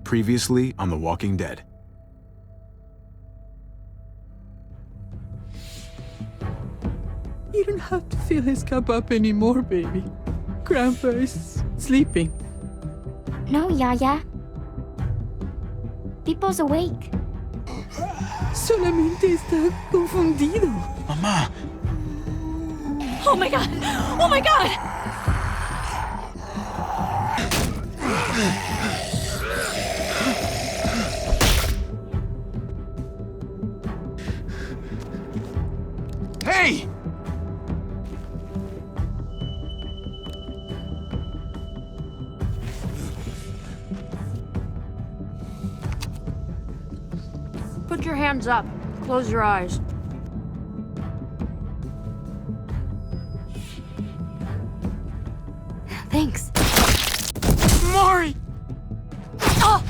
Previously on The Walking Dead. You don't have to fill his cup up anymore, baby. Grandpa is sleeping. No, Yaya. Pipo's awake. Solamente está confundido. Mamá! Oh my god! Oh my god! Hey! Put your hands up. Close your eyes. Thanks. Mari! Oh!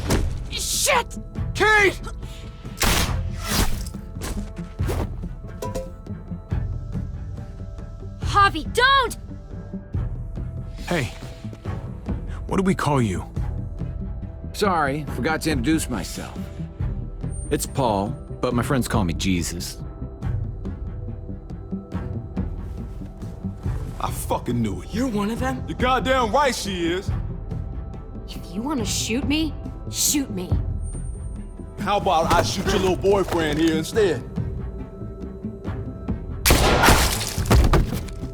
Shit! Kate! Javi, don't! Hey. What do we call you? Sorry, forgot to introduce myself. It's Paul, but my friends call me Jesus. I fucking knew it. You're one of them? You're goddamn right she is. If you want to shoot me, shoot me. How about I shoot your little boyfriend here instead?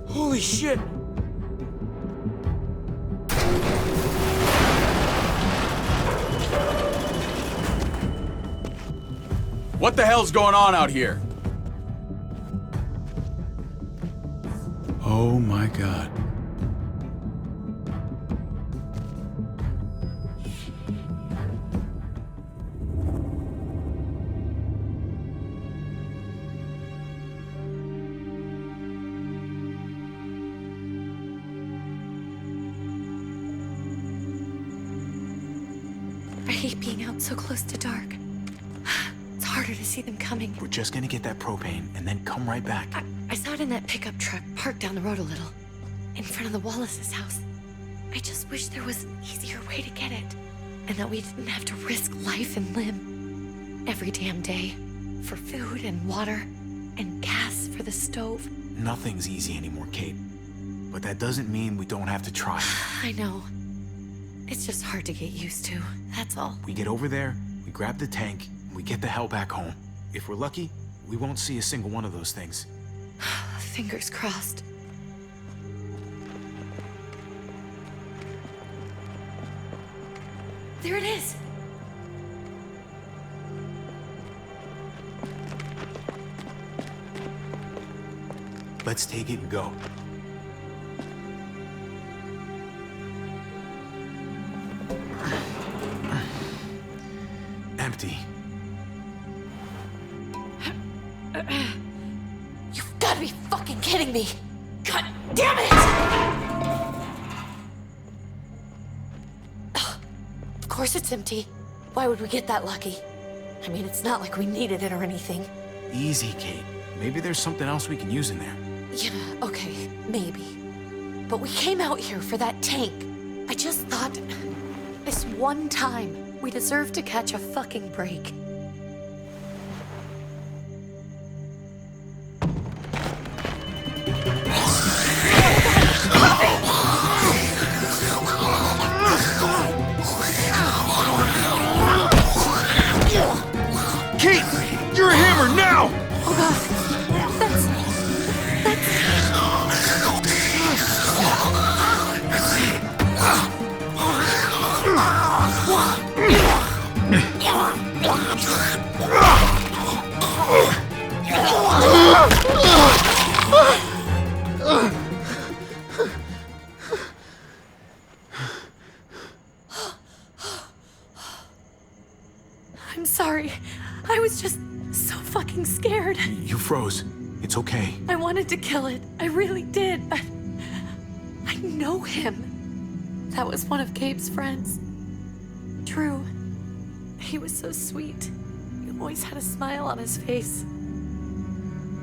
Holy shit! What the hell's going on out here? Oh my god. I hate being out so close to dark. It's harder to see them coming. We're just gonna get that propane and then come right back. I saw it in that pickup truck parked down the road a little, in front of the Wallace's house. I just wish there was an easier way to get it, and that we didn't have to risk life and limb every damn day for food and water and gas for the stove. Nothing's easy anymore, Kate. But that doesn't mean we don't have to try. I know. It's just hard to get used to, that's all. We get over there, we grab the tank, and we get the hell back home. If we're lucky, we won't see a single one of those things. Fingers crossed. There it is! Let's take it and go. Empty. You've got to be fucking kidding me! God damn it! Of course it's empty. Why would we get that lucky? I mean, it's not like we needed it or anything. Easy, Kate. Maybe there's something else we can use in there. Yeah, okay, maybe. But we came out here for that tank. I just thought, this one time, we deserve to catch a fucking break. Kate! You're a hammer now! Oh god, that's... I'm sorry. I was just so fucking scared. You froze. It's okay. I wanted to kill it. I really did, but I know him. That was one of Gabe's friends. Drew. He was so sweet. He always had a smile on his face.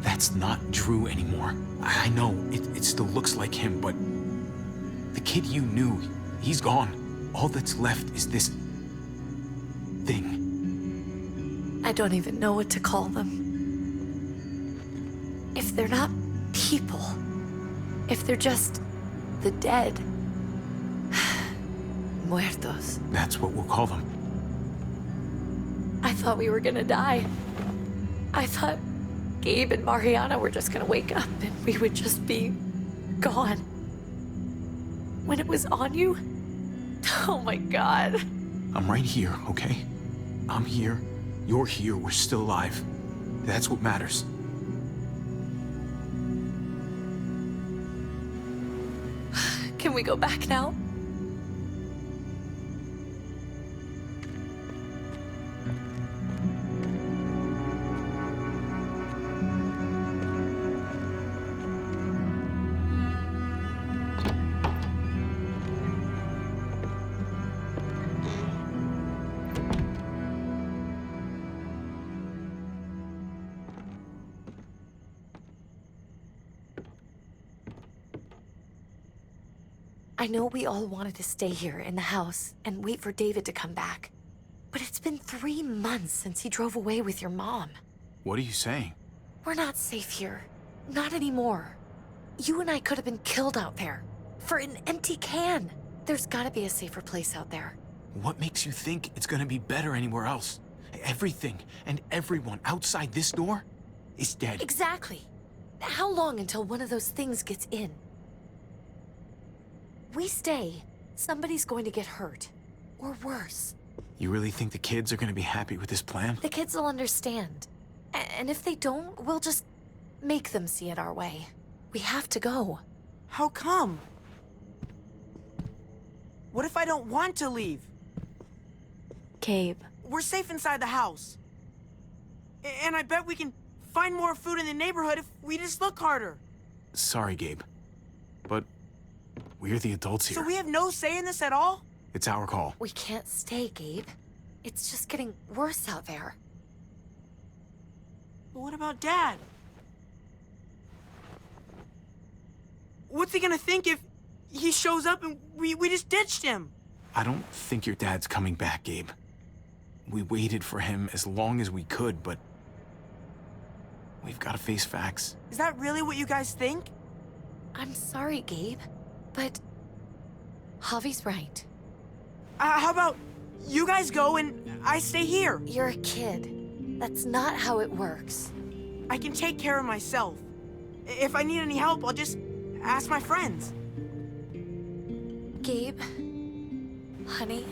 That's not Drew anymore. I know, it still looks like him, but the kid you knew, he's gone. All that's left is this don't even know what to call them. If they're not people, if they're just the dead, muertos. That's what we'll call them. I thought we were gonna die. I thought Gabe and Mariana were just gonna wake up and we would just be gone. When it was on you, oh my God. I'm right here, okay? I'm here. You're here. We're still alive. That's what matters. Can we go back now? I know we all wanted to stay here in the house and wait for David to come back. But it's been 3 months since he drove away with your mom. What are you saying? We're not safe here. Not anymore. You and I could have been killed out there. For an empty can. There's gotta be a safer place out there. What makes you think it's gonna be better anywhere else? Everything and everyone outside this door is dead. Exactly. How long until one of those things gets in? We stay, somebody's going to get hurt. Or worse. You really think the kids are gonna be happy with this plan? The kids will understand. And if they don't, we'll just make them see it our way. We have to go. How come? What if I don't want to leave? Gabe. We're safe inside the house. And I bet we can find more food in the neighborhood if we just look harder. Sorry, Gabe. But we're the adults here. So we have no say in this at all? It's our call. We can't stay, Gabe. It's just getting worse out there. But what about Dad? What's he gonna think if he shows up and we just ditched him? I don't think your dad's coming back, Gabe. We waited for him as long as we could, but we've got to face facts. Is that really what you guys think? I'm sorry, Gabe, but Javi's right. How about you guys go and I stay here? You're a kid. That's not how it works. I can take care of myself. If I need any help, I'll just ask my friends. Gabe, honey,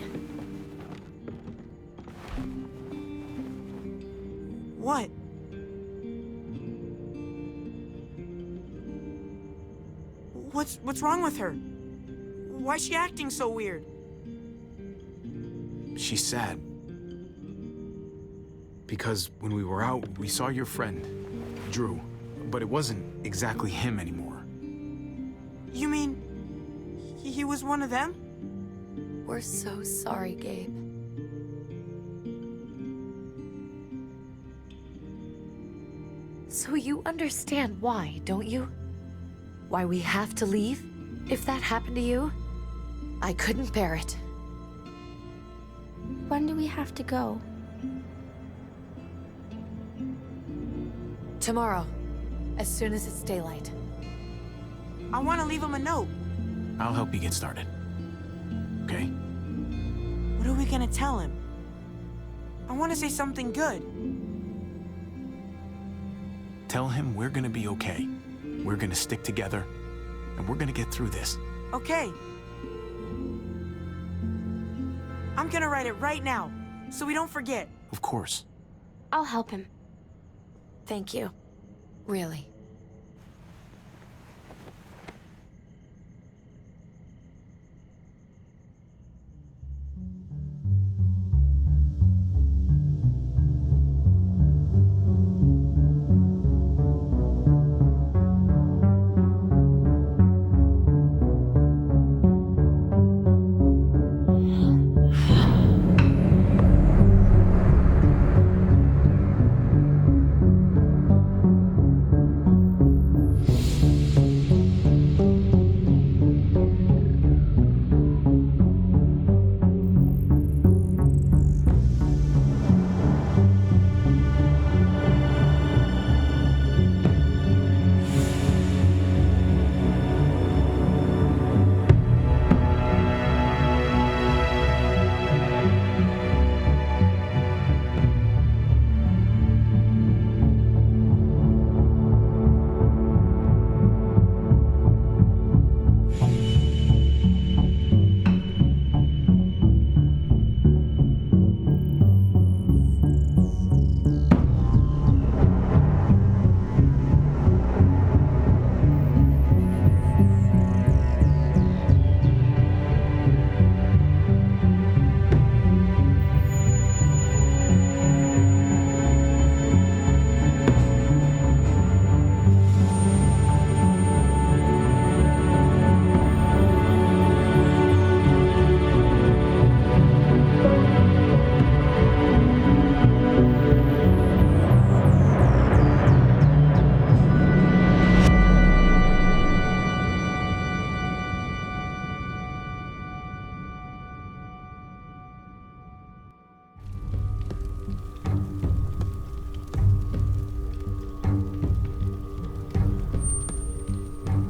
What? What's wrong with her? Why's she acting so weird? She's sad. Because when we were out, we saw your friend, Drew. But it wasn't exactly him anymore. You mean he was one of them? we're so sorry, Gabe. So you understand why, don't you? Why we have to leave? If that happened to you, I couldn't bear it. When do we have to go? Tomorrow, as soon as it's daylight. I want to leave him a note. I'll help you get started. Okay? What are we gonna tell him? I want to say something good. Tell him we're gonna be okay. We're gonna stick together, and we're gonna get through this. Okay. I'm gonna write it right now, so we don't forget. Of course. I'll help him. Thank you. Really.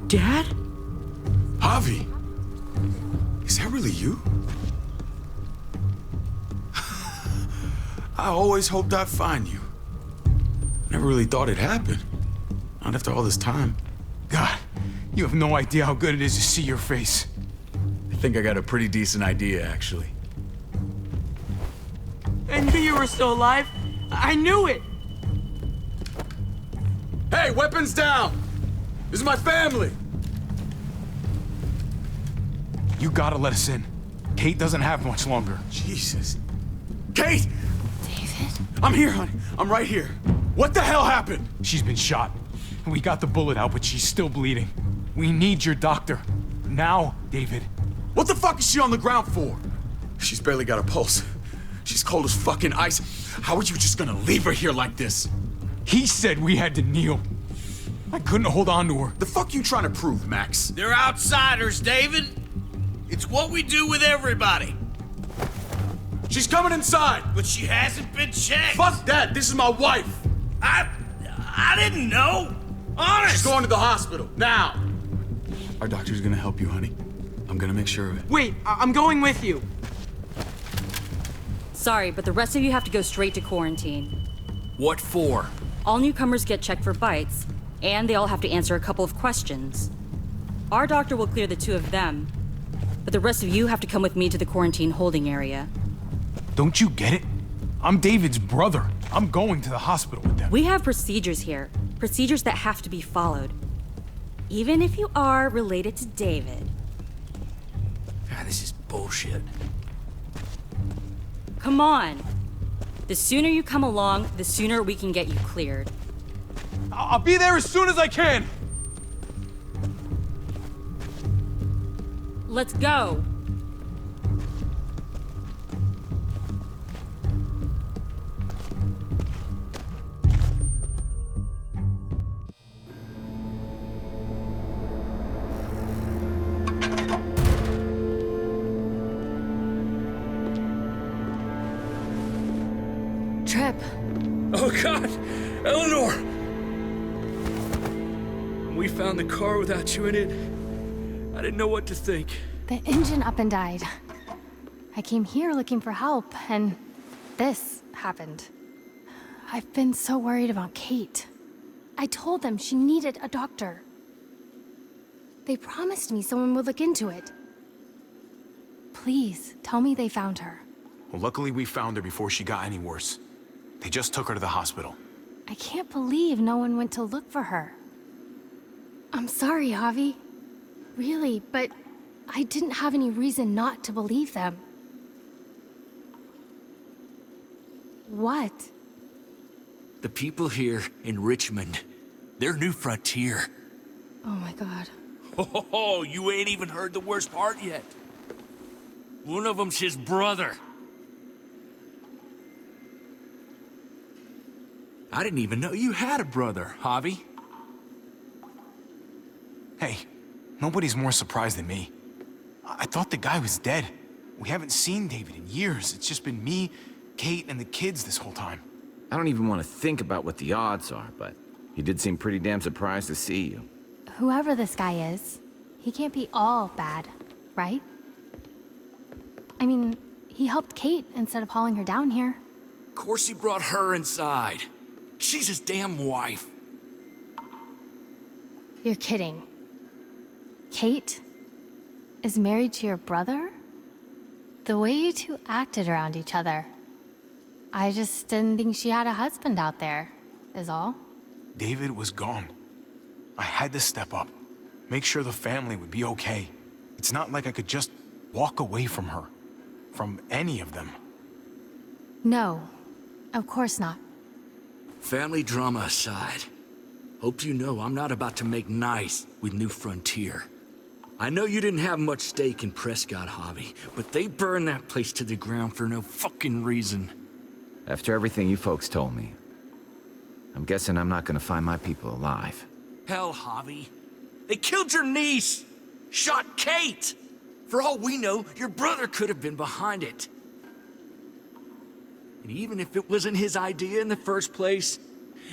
Dad? Javi! Is that really you? I always hoped I'd find you. Never really thought it'd happen. Not after all this time. God, you have no idea how good it is to see your face. I think I got a pretty decent idea, actually. I knew you were still alive. I knew it. Hey, weapons down! This is my family! You gotta let us in. Kate doesn't have much longer. Jesus. Kate! David? I'm here, honey. I'm right here. What the hell happened? She's been shot. We got the bullet out, but she's still bleeding. We need your doctor. Now, David. What the fuck is she on the ground for? She's barely got a pulse. She's cold as fucking ice. How are you just gonna leave her here like this? He said we had to kneel. I couldn't hold on to her. The fuck you trying to prove, Max? They're outsiders, David. It's what we do with everybody. She's coming inside! But she hasn't been checked. Fuck that! This is my wife! I didn't know. Honest. She's going to the hospital, now! Our doctor's gonna help you, honey. I'm gonna make sure of it. Wait, I'm going with you. Sorry, but the rest of you have to go straight to quarantine. What for? All newcomers get checked for bites, and they all have to answer a couple of questions. Our doctor will clear the two of them, but the rest of you have to come with me to the quarantine holding area. Don't you get it? I'm David's brother. I'm going to the hospital with them. We have procedures here, procedures that have to be followed. Even if you are related to David. God, this is bullshit. Come on. The sooner you come along, the sooner we can get you cleared. I'll be there as soon as I can. Let's go. Trip. Oh, God! Eleanor! We found the car without you in it. I didn't know what to think. The engine up and died. I came here looking for help, and this happened. I've been so worried about Kate. I told them she needed a doctor. They promised me someone would look into it. Please, tell me they found her. Well, luckily we found her before she got any worse. They just took her to the hospital. I can't believe no one went to look for her. I'm sorry, Javi. Really, but I didn't have any reason not to believe them. What? The people here in Richmond, they're New Frontier. Oh my God. Oh, you ain't even heard the worst part yet. One of them's his brother. I didn't even know you had a brother, Javi. Hey, nobody's more surprised than me. I thought the guy was dead. We haven't seen David in years. It's just been me, Kate, and the kids this whole time. I don't even want to think about what the odds are, but he did seem pretty damn surprised to see you. Whoever this guy is, he can't be all bad, right? I mean, he helped Kate instead of hauling her down here. Of course he brought her inside. She's his damn wife. You're kidding. Kate is married to your brother? The way you two acted around each other. I just didn't think she had a husband out there, is all. David was gone. I had to step up, make sure the family would be okay. It's not like I could just walk away from her, from any of them. No, of course not. Family drama aside, hope you know I'm not about to make nice with New Frontier. I know you didn't have much stake in Prescott, Javi, but they burned that place to the ground for no fucking reason. After everything you folks told me, I'm guessing I'm not gonna find my people alive. Hell, Javi. They killed your niece! Shot Kate! For all we know, your brother could have been behind it. And even if it wasn't his idea in the first place,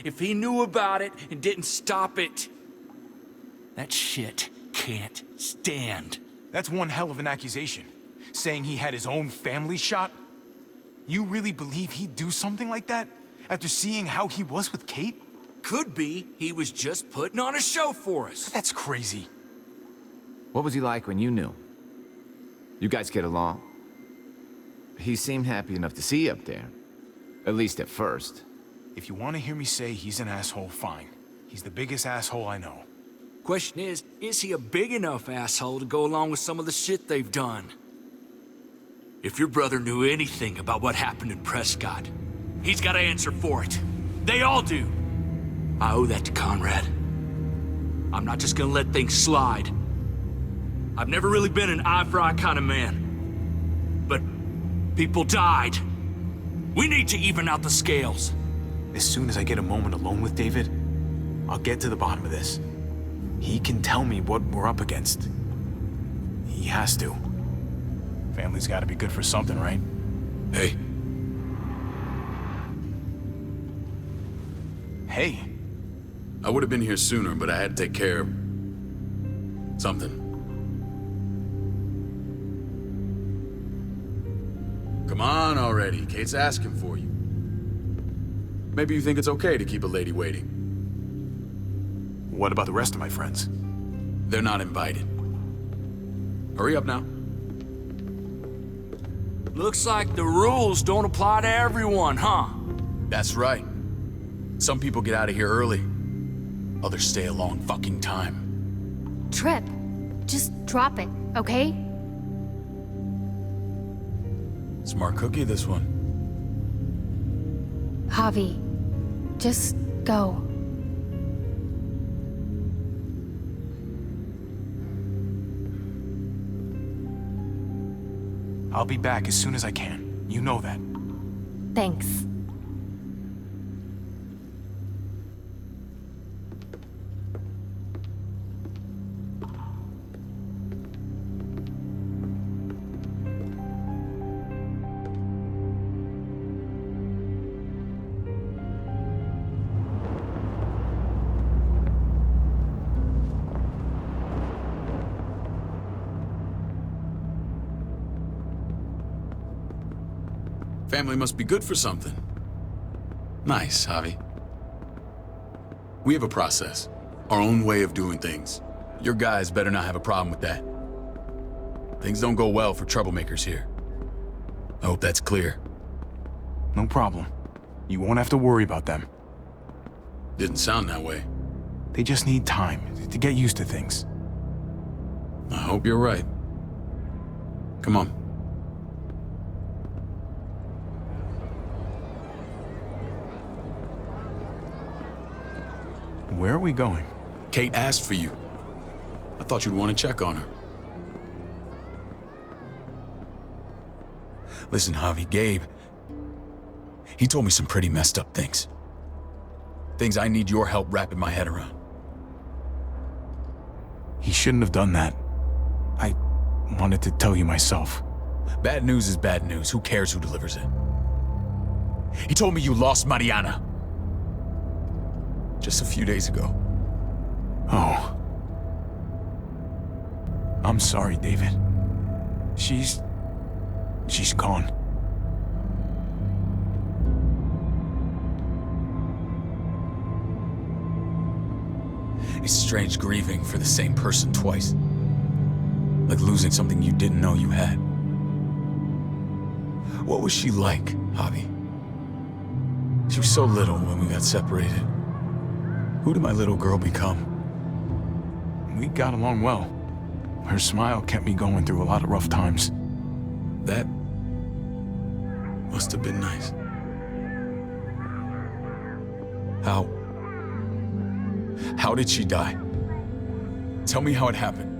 if he knew about it and didn't stop it, That shit can't stand. That's one hell of an accusation. Saying he had his own family shot? You really believe he'd do something like that? After seeing how he was with Kate? Could be he was just putting on a show for us. That's crazy. What was he like when you knew? You guys get along? He seemed happy enough to see you up there. At least at first. If you want to hear me say he's an asshole, fine. He's the biggest asshole I know. Question is he a big enough asshole to go along with some of the shit they've done? If your brother knew anything about what happened in Prescott, he's got to answer for it. They all do. I owe that to Conrad. I'm not just gonna let things slide. I've never really been an eye-for-eye kind of man. But people died. We need to even out the scales. As soon as I get a moment alone with David, I'll get to the bottom of this. He can tell me what we're up against. He has to. Family's gotta be good for something, right? Hey. Hey. I would have been here sooner, but I had to take care of something. Come on already. Kate's asking for you. Maybe you think it's okay to keep a lady waiting. What about the rest of my friends? They're not invited. Hurry up now. Looks like the rules don't apply to everyone, huh? That's right. Some people get out of here early. Others stay a long fucking time. Trip, just drop it, okay? Smart cookie, this one. Javi, just go. I'll be back as soon as I can. You know that. Thanks. Family must be good for something. Nice, Javi. We have a process, our own way of doing things. Your guys better not have a problem with that. Things don't go well for troublemakers here. I hope that's clear. No problem. You won't have to worry about them. Didn't sound that way. They just need time to get used to things. I hope you're right. Come on. Where are we going? Kate asked for you. I thought you'd want to check on her. Listen, Javi, Gabe, he told me some pretty messed up things. Things I need your help wrapping my head around. He shouldn't have done that. I wanted to tell you myself. Bad news is bad news. Who cares who delivers it? He told me you lost Mariana. Just a few days ago. Oh. I'm sorry, David. She's gone. It's strange grieving for the same person twice. Like losing something you didn't know you had. What was she like, Javi? She was so little when we got separated. Who did my little girl become? We got along well. Her smile kept me going through a lot of rough times. That must have been nice. How did she die? Tell me how it happened.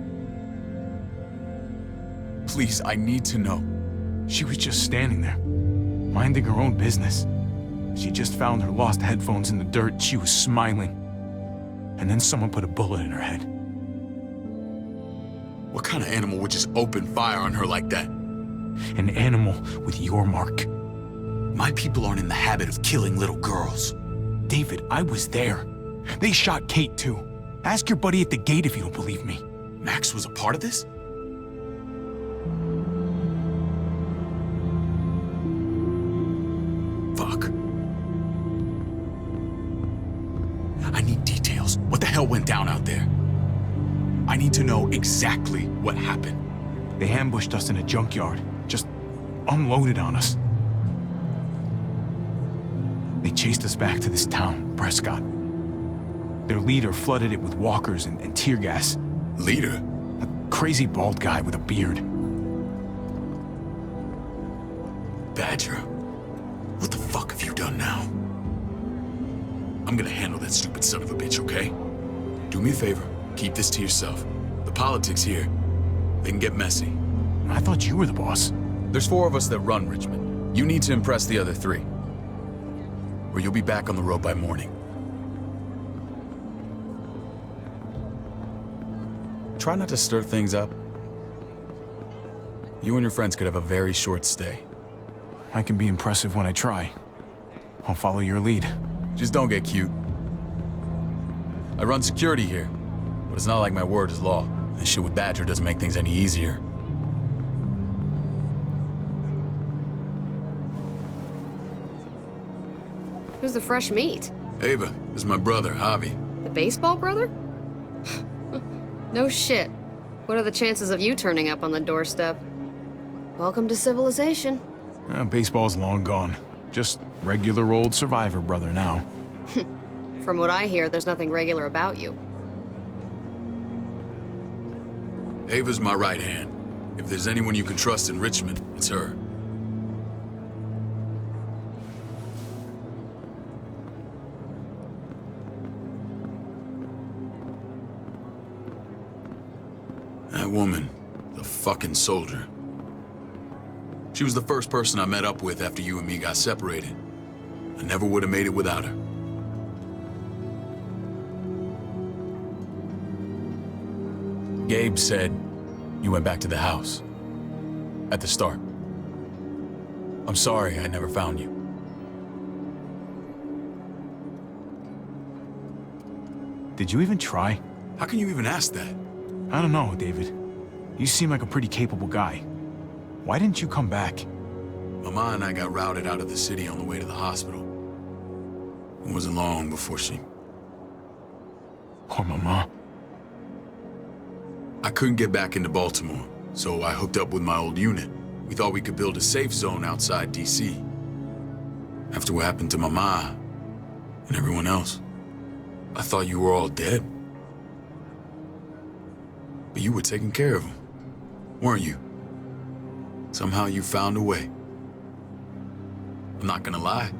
Please, I need to know. She was just standing there, minding her own business. She just found her lost headphones in the dirt. She was smiling. And then someone put a bullet in her head. What kind of animal would just open fire on her like that? An animal with your mark. My people aren't in the habit of killing little girls. David, I was there. They shot Kate too. Ask your buddy at the gate if you don't believe me. Max was a part of this? Fuck. I need details. What the hell went down out there? I need to know exactly what happened. They ambushed us in a junkyard. Just unloaded on us. They chased us back to this town, Prescott. Their leader flooded it with walkers and tear gas. Leader? A crazy bald guy with a beard. Badger? What the fuck have you done now? I'm gonna handle that stupid son of a bitch, okay? Do me a favor, keep this to yourself. The politics here, they can get messy. I thought you were the boss. There's 4 of us that run Richmond. You need to impress the other 3. Or you'll be back on the road by morning. Try not to stir things up. You and your friends could have a very short stay. I can be impressive when I try. I'll follow your lead. Just don't get cute. I run security here, but it's not like my word is law. This shit with Badger doesn't make things any easier. Who's the fresh meat? Ava, this is my brother, Javi. The baseball brother? No shit. What are the chances of you turning up on the doorstep? Welcome to civilization. Baseball's long gone. Just regular old survivor brother now. From what I hear, there's nothing regular about you. Ava's my right hand. If there's anyone you can trust in Richmond, it's her. That woman, the fucking soldier. She was the first person I met up with after you and me got separated. I never would have made it without her. Gabe said you went back to the house. At the start. I'm sorry I never found you. Did you even try? How can you even ask that? I don't know, David. You seem like a pretty capable guy. Why didn't you come back? Mama and I got routed out of the city on the way to the hospital. It wasn't long before she... Poor Mama. I couldn't get back into Baltimore, so I hooked up with my old unit. We thought we could build a safe zone outside D.C. After what happened to Mama and everyone else, I thought you were all dead. But you were taking care of them, weren't you? Somehow you found a way. I'm not gonna lie.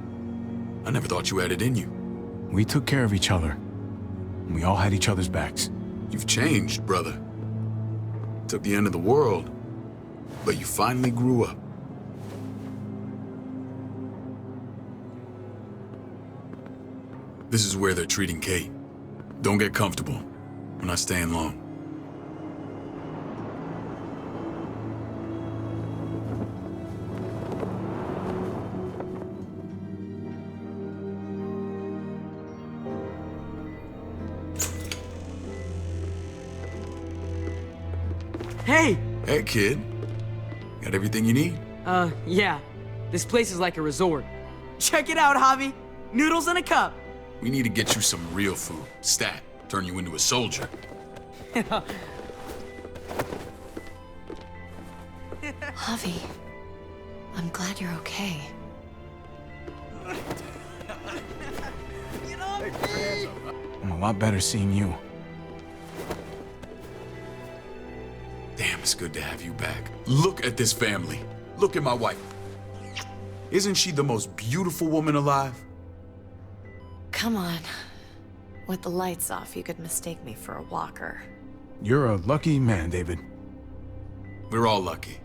I never thought you had it in you. We took care of each other. We all had each other's backs. You've changed, brother. Took the end of the world, but you finally grew up. This is where they're treating Kate. Don't get comfortable. We're not staying long. Hey! Hey, kid. Got everything you need? Yeah. This place is like a resort. Check it out, Javi. Noodles in a cup. We need to get you some real food. Stat. Turn you into a soldier. Javi, I'm glad you're okay. I'm a lot better seeing you. Damn, it's good to have you back. Look at this family. Look at my wife. Isn't she the most beautiful woman alive? Come on. With the lights off, you could mistake me for a walker. You're a lucky man, David. We're all lucky.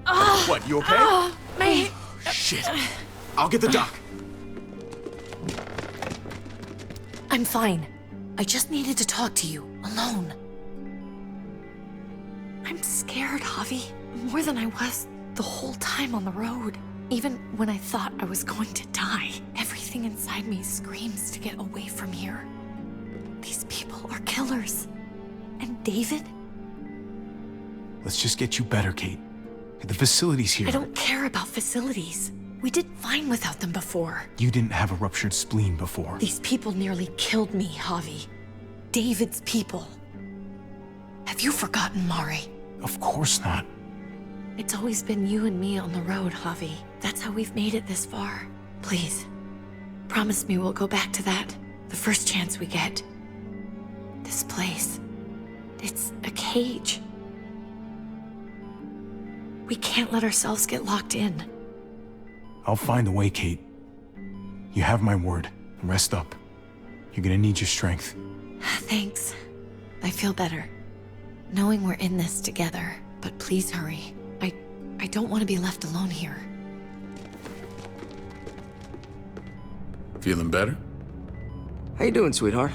What, you okay? My... Shit. I'll get the doc. I'm fine. I just needed to talk to you, alone. I'm scared, Javi. More than I was the whole time on the road. Even when I thought I was going to die, everything Everything inside me screams to get away from here. These people are killers. And David? Let's just get you better, Kate. The facility's here. I don't care about facilities. We did fine without them before. You didn't have a ruptured spleen before. These people nearly killed me, Javi. David's people. Have you forgotten, Mari? Of course not. It's always been you and me on the road, Javi. That's how we've made it this far. Please, promise me we'll go back to that the first chance we get. This place, it's a cage. We can't let ourselves get locked in. I'll find a way, Kate. You have my word. Rest up. You're gonna need your strength. Thanks. I feel better. Knowing we're in this together. But please hurry. I don't want to be left alone here. Feeling better? How you doing, sweetheart?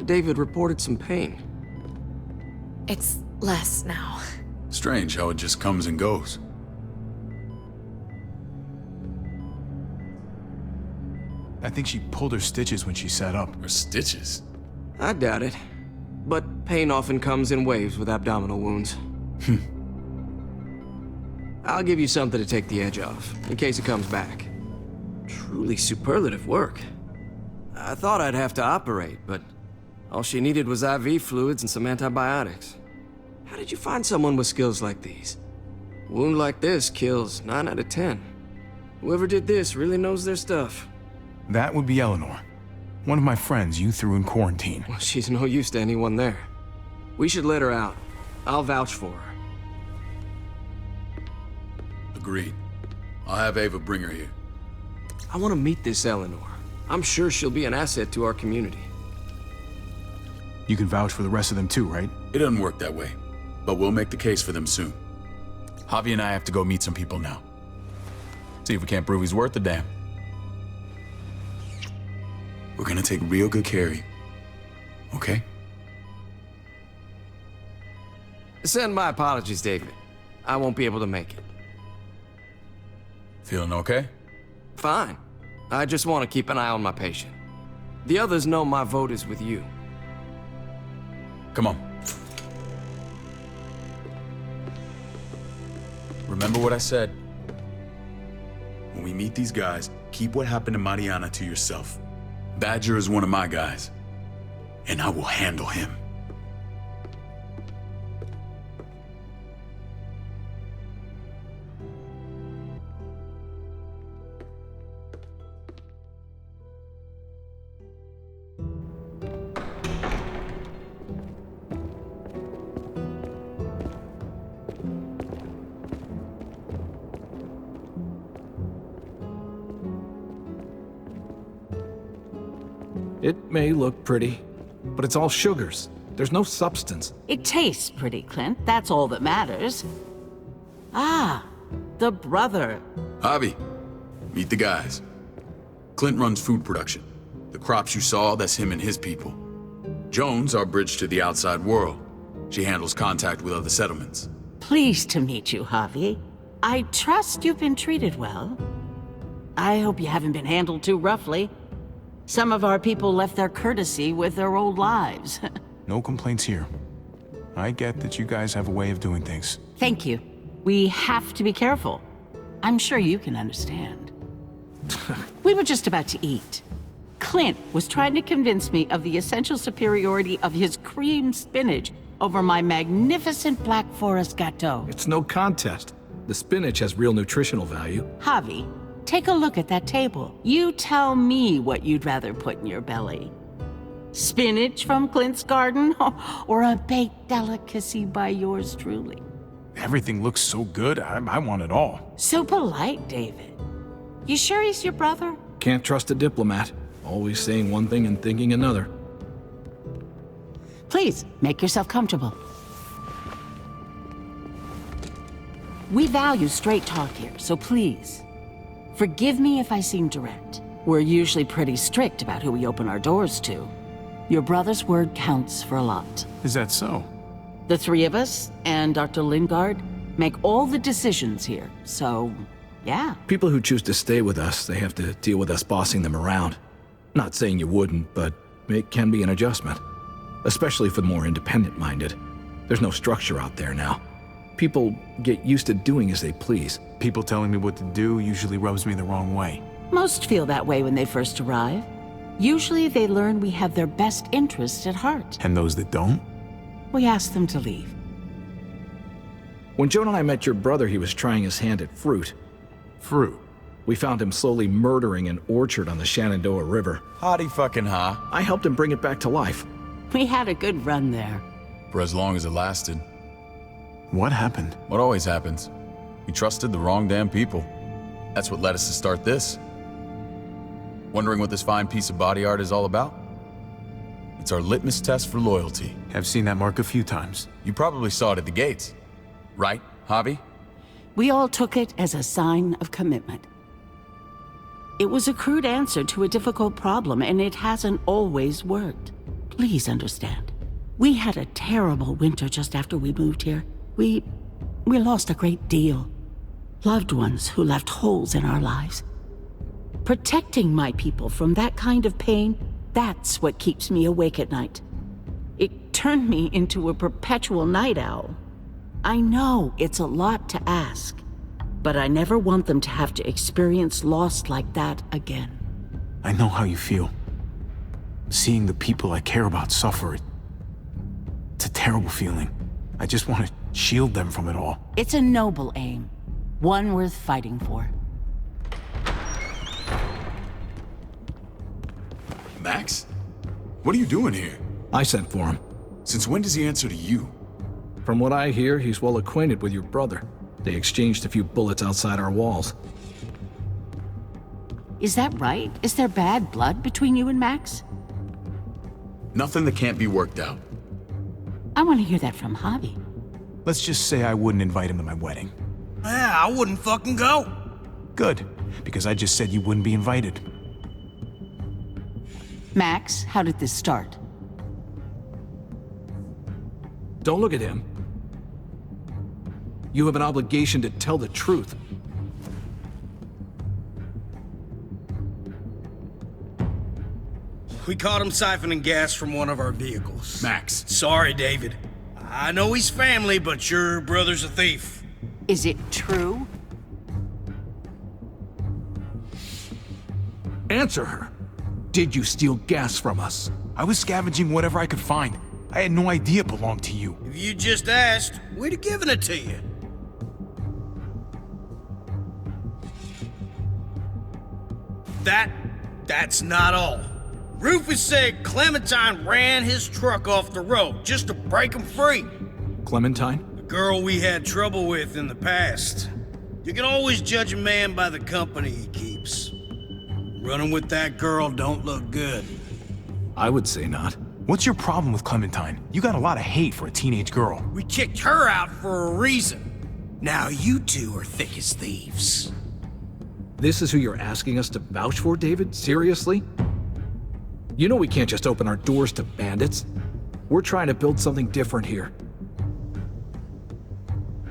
David reported some pain. It's less now. Strange how it just comes and goes. I think she pulled her stitches when she sat up. Her stitches? I doubt it. But pain often comes in waves with abdominal wounds. I'll give you something to take the edge off, in case it comes back. Truly superlative work. I thought I'd have to operate, but all she needed was IV fluids and some antibiotics. How did you find someone with skills like these? A wound like this kills 9 out of 10. Whoever did this really knows their stuff. That would be Eleanor. One of my friends you threw in quarantine. Well, she's no use to anyone there. We should let her out. I'll vouch for her. Agreed. I'll have Ava bring her here. I want to meet this Eleanor. I'm sure she'll be an asset to our community. You can vouch for the rest of them too, right? It doesn't work that way, but we'll make the case for them soon. Javi and I have to go meet some people now. See if we can't prove he's worth the damn. We're gonna take real good care of you. Okay? Send my apologies, David. I won't be able to make it. Feeling okay? Fine. I just want to keep an eye on my patient. The others know my vote is with you. Come on. Remember what I said. When we meet these guys, keep what happened to Mariana to yourself. Badger is one of my guys, and I will handle him. It may look pretty, but it's all sugars. There's no substance. It tastes pretty, Clint. That's all that matters. Ah, the brother. Javi, meet the guys. Clint runs food production. The crops you saw, that's him and his people. Jones, our bridge to the outside world. She handles contact with other settlements. Pleased to meet you, Javi. I trust you've been treated well. I hope you haven't been handled too roughly. Some of our people left their courtesy with their old lives. No complaints here. I get that you guys have a way of doing things. Thank you. We have to be careful. I'm sure you can understand. We were just about to eat. Clint was trying to convince me of the essential superiority of his cream spinach over my magnificent Black Forest gâteau. It's no contest. The spinach has real nutritional value. Javi, take a look at that table. You tell me what you'd rather put in your belly. Spinach from Clint's garden, or a baked delicacy by yours truly? Everything looks so good, I want it all. So polite, David. You sure he's your brother? Can't trust a diplomat. Always saying one thing and thinking another. Please, make yourself comfortable. We value straight talk here, so please, forgive me if I seem direct. We're usually pretty strict about who we open our doors to. Your brother's word counts for a lot. Is that so? The three of us and Dr. Lingard make all the decisions here, so Yeah. People who choose to stay with us, they have to deal with us bossing them around. Not saying you wouldn't, but it can be an adjustment. Especially for the more independent-minded. There's no structure out there now. People get used to doing as they please. People telling me what to do usually rubs me the wrong way. Most feel that way when they first arrive. Usually they learn we have their best interests at heart. And those that don't? We ask them to leave. When Joan and I met your brother, he was trying his hand at fruit. Fruit? We found him slowly murdering an orchard on the Shenandoah River. Howdy fucking ha. I helped him bring it back to life. We had a good run there. For as long as it lasted. What happened? What always happens. We trusted the wrong damn people. That's what led us to start this. Wondering what this fine piece of body art is all about? It's our litmus test for loyalty. I've seen that mark a few times. You probably saw it at the gates. Right, Javi? We all took it as a sign of commitment. It was a crude answer to a difficult problem, and it hasn't always worked. Please understand. We had a terrible winter just after we moved here. We lost a great deal. Loved ones who left holes in our lives. Protecting my people from that kind of pain, that's what keeps me awake at night. It turned me into a perpetual night owl. I know it's a lot to ask, but I never want them to have to experience loss like that again. I know how you feel. Seeing the people I care about suffer, it's a terrible feeling. I just want to shield them from it all. It's a noble aim, one worth fighting for. Max? What are you doing here? I sent for him. Since when does he answer to you? From what I hear, he's well acquainted with your brother. They exchanged a few bullets outside our walls. Is that right? Is there bad blood between you and Max? Nothing that can't be worked out. I want to hear that from Javi. Let's just say I wouldn't invite him to my wedding. Yeah, I wouldn't fucking go. Good, because I just said you wouldn't be invited. Max, how did this start? Don't look at him. You have an obligation to tell the truth. We caught him siphoning gas from one of our vehicles. Max. Sorry, David. I know he's family, but your brother's a thief. Is it true? Answer her. Did you steal gas from us? I was scavenging whatever I could find. I had no idea it belonged to you. If you just asked, we'd have given it to you. That's not all. Rufus said Clementine ran his truck off the road just to break him free. Clementine? The girl we had trouble with in the past. You can always judge a man by the company he keeps. Running with that girl don't look good. I would say not. What's your problem with Clementine? You got a lot of hate for a teenage girl. We kicked her out for a reason. Now you two are thick as thieves. This is who you're asking us to vouch for, David? Seriously? You know we can't just open our doors to bandits. We're trying to build something different here.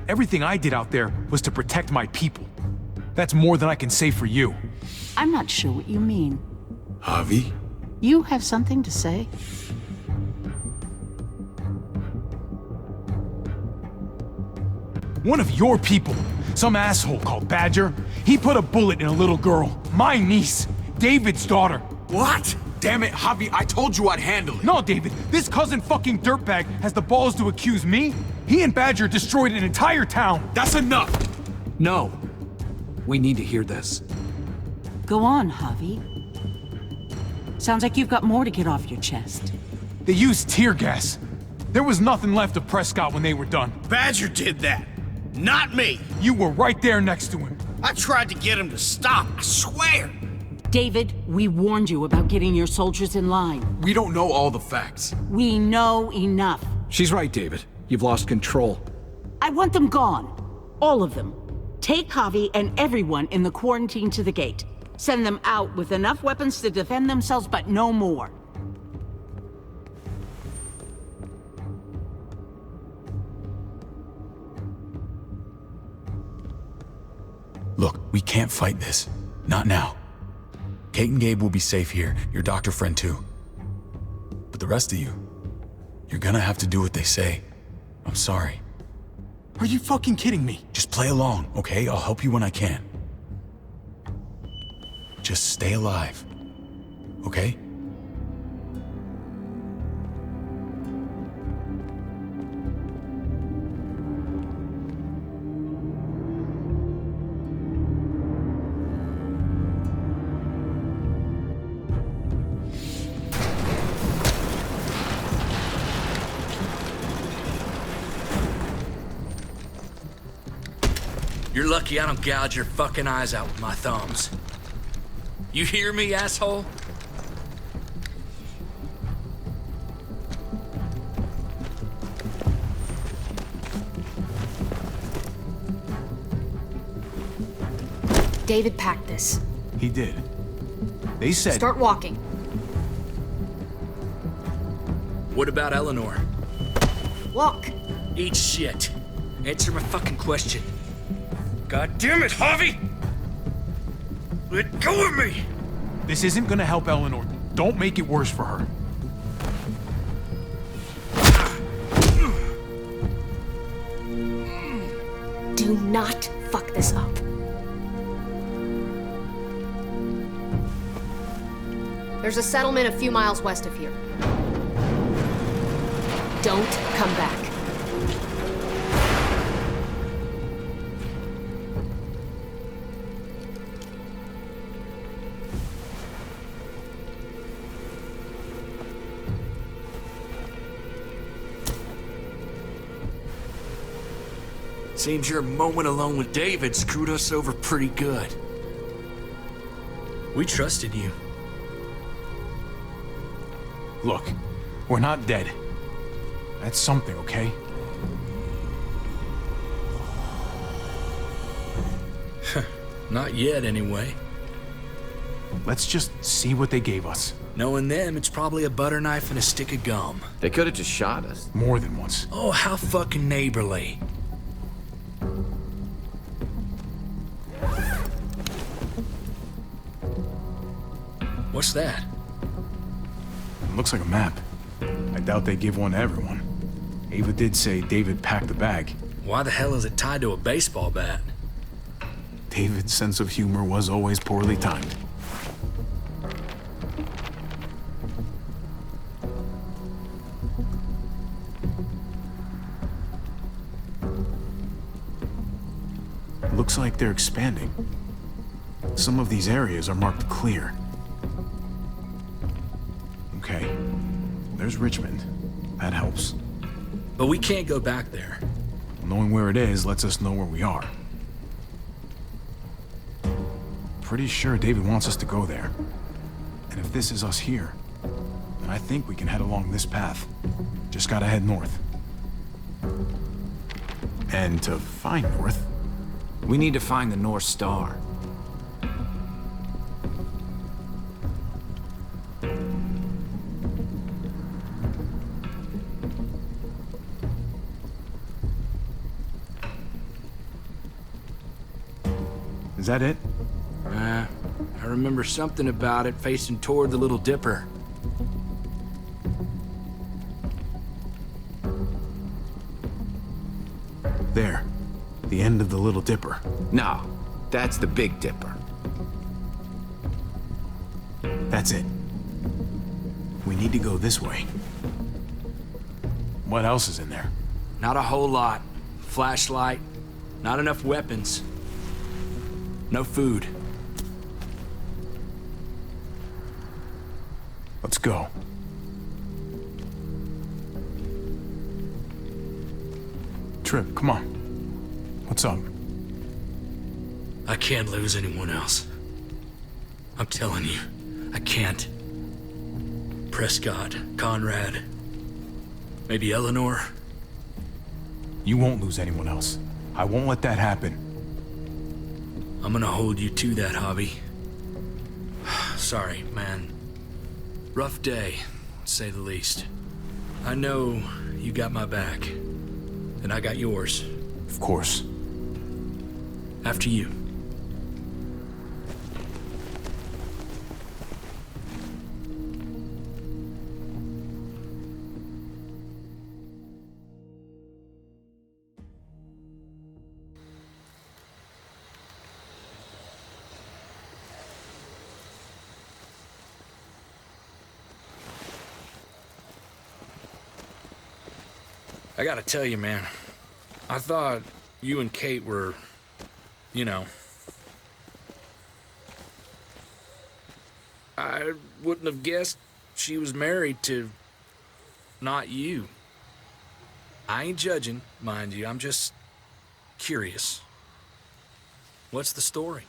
Everything I did out there was to protect my people. That's more than I can say for you. I'm not sure what you mean. Javi? You have something to say? One of your people, some asshole called Badger, he put a bullet in a little girl, my niece, David's daughter. What? Damn it, Javi, I told you I'd handle it. No, David, this cousin fucking dirtbag has the balls to accuse me? He and Badger destroyed an entire town. That's enough. No. We need to hear this. Go on, Javi. Sounds like you've got more to get off your chest. They used tear gas. There was nothing left of Prescott when they were done. Badger did that, not me. You were right there next to him. I tried to get him to stop, I swear. David, we warned you about getting your soldiers in line. We don't know all the facts. We know enough. She's right, David. You've lost control. I want them gone. All of them. Take Javi and everyone in the quarantine to the gate. Send them out with enough weapons to defend themselves, but no more. Look, we can't fight this. Not now. Kate and Gabe will be safe here, your doctor friend too. But the rest of you, you're gonna have to do what they say. I'm sorry. Are you fucking kidding me? Just play along, okay? I'll help you when I can. Just stay alive, okay? You're lucky I don't gouge your fucking eyes out with my thumbs. You hear me, asshole? David packed this. He did. They said... Start walking. What about Eleanor? Walk. Eat shit. Answer my fucking question. God damn it, Javi! Let go of me! This isn't gonna help Eleanor. Don't make it worse for her. Do not fuck this up. There's a settlement a few miles west of here. Don't come back. Seems your moment alone with David screwed us over pretty good. We trusted you. Look, we're not dead. That's something, okay? Not yet, anyway. Let's just see what they gave us. Knowing them, it's probably a butter knife and a stick of gum. They could have just shot us. More than once. Oh, how fucking neighborly. What's that? It looks like a map. I doubt they give one to everyone. Ava did say David packed the bag. Why the hell is it tied to a baseball bat? David's sense of humor was always poorly timed. Looks like they're expanding. Some of these areas are marked clear. Okay, there's Richmond. That helps. But we can't go back there. Knowing where it is lets us know where we are. Pretty sure David wants us to go there. And if this is us here, then I think we can head along this path. Just gotta head north. And to find north... We need to find the North Star. Is that it? I remember something about it facing toward the Little Dipper. There. The end of the Little Dipper. No, that's the Big Dipper. That's it. We need to go this way. What else is in there? Not a whole lot. Flashlight, not enough weapons. No food. Let's go. Trip, come on. What's up? I can't lose anyone else. I'm telling you, I can't. Prescott, Conrad, maybe Eleanor. You won't lose anyone else. I won't let that happen. I'm gonna hold you to that, Javi. Sorry, man. Rough day, to say the least. I know you got my back, and I got yours. Of course. After you. I gotta tell you, man, I thought you and Kate were, you know... I wouldn't have guessed she was married to not you. I ain't judging, mind you, I'm just curious. What's the story?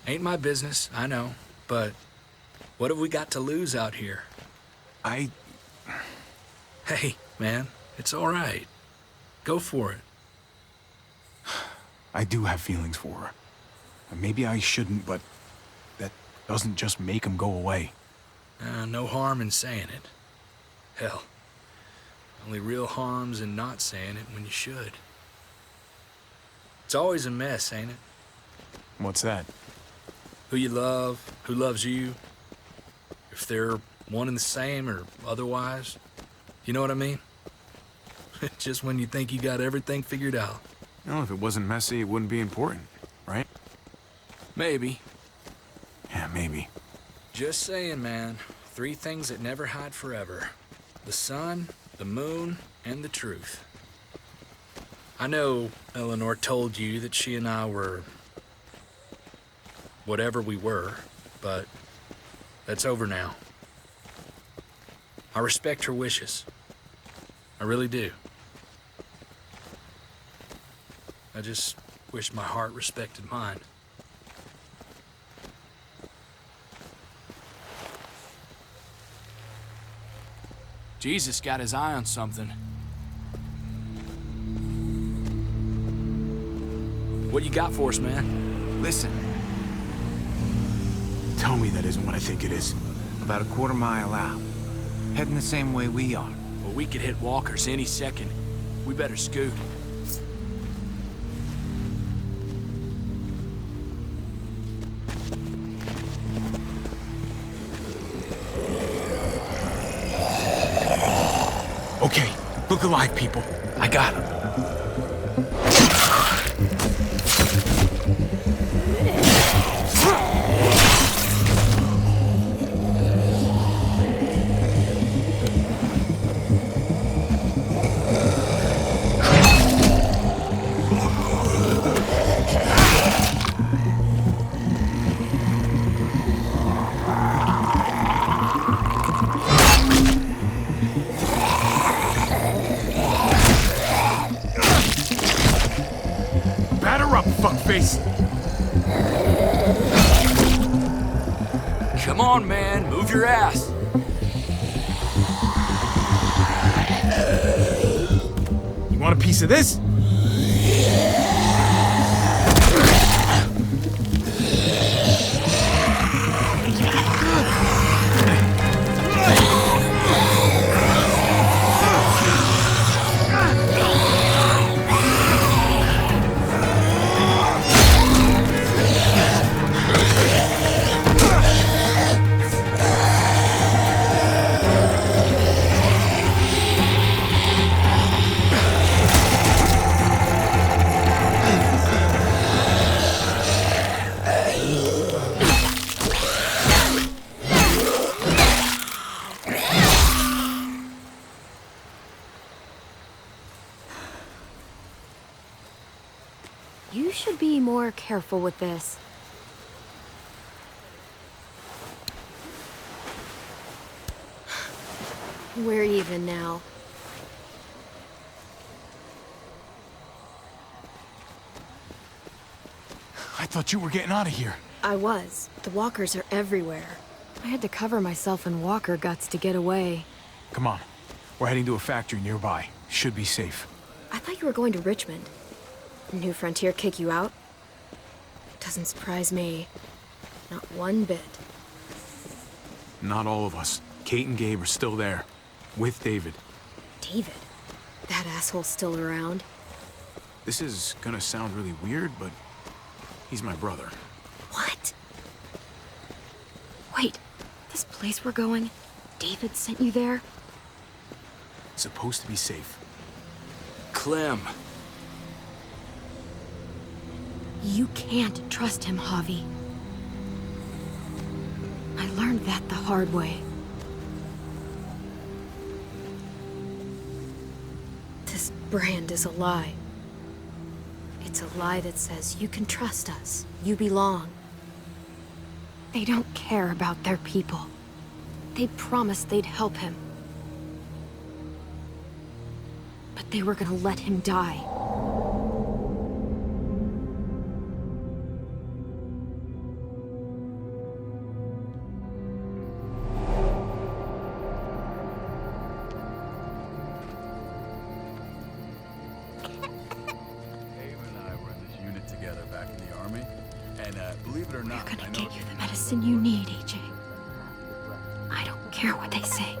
Ain't my business, I know, but what have we got to lose out here? Hey, man, it's all right. Go for it. I do have feelings for her. Maybe I shouldn't, but that doesn't just make them go away. No harm in saying it. Hell, only real harm's in not saying it when you should. It's always a mess, ain't it? What's that? Who you love, who loves you, if they're one and the same or otherwise. You know what I mean? Just when you think you got everything figured out. No, if it wasn't messy, it wouldn't be important, right? Maybe. Yeah, maybe. Just saying, man. 3 things that never hide forever. The sun, the moon, and the truth. I know Eleanor told you that she and I were... whatever we were, but that's over now. I respect her wishes. I really do. I just wish my heart respected mine. Jesus got his eye on something. What you got for us, man? Listen. Tell me that isn't what I think it is. About a quarter-mile out. Heading the same way we are. Well, we could hit walkers any second. We better scoot. Okay, look alive, people. I got him. Come on, man. Move your ass. You want a piece of this? You should be more careful with this. We're even now. I thought you were getting out of here. I was. The walkers are everywhere. I had to cover myself in walker guts to get away. Come on. We're heading to a factory nearby. Should be safe. I thought you were going to Richmond. New Frontier kick you out? Doesn't surprise me. Not one bit. Not all of us. Kate and Gabe are still there. With David. David? That asshole's still around? This is gonna sound really weird, but he's my brother. What? Wait, this place we're going, David sent you there? It's supposed to be safe. Clem. You can't trust him, Javi. I learned that the hard way. brand is a lie. It's a lie that says you can trust us, you belong. They don't care about their people. They promised they'd help him. But they were gonna let him die. Believe it or not, we're gonna get you the medicine you need, AJ. I don't care what they say.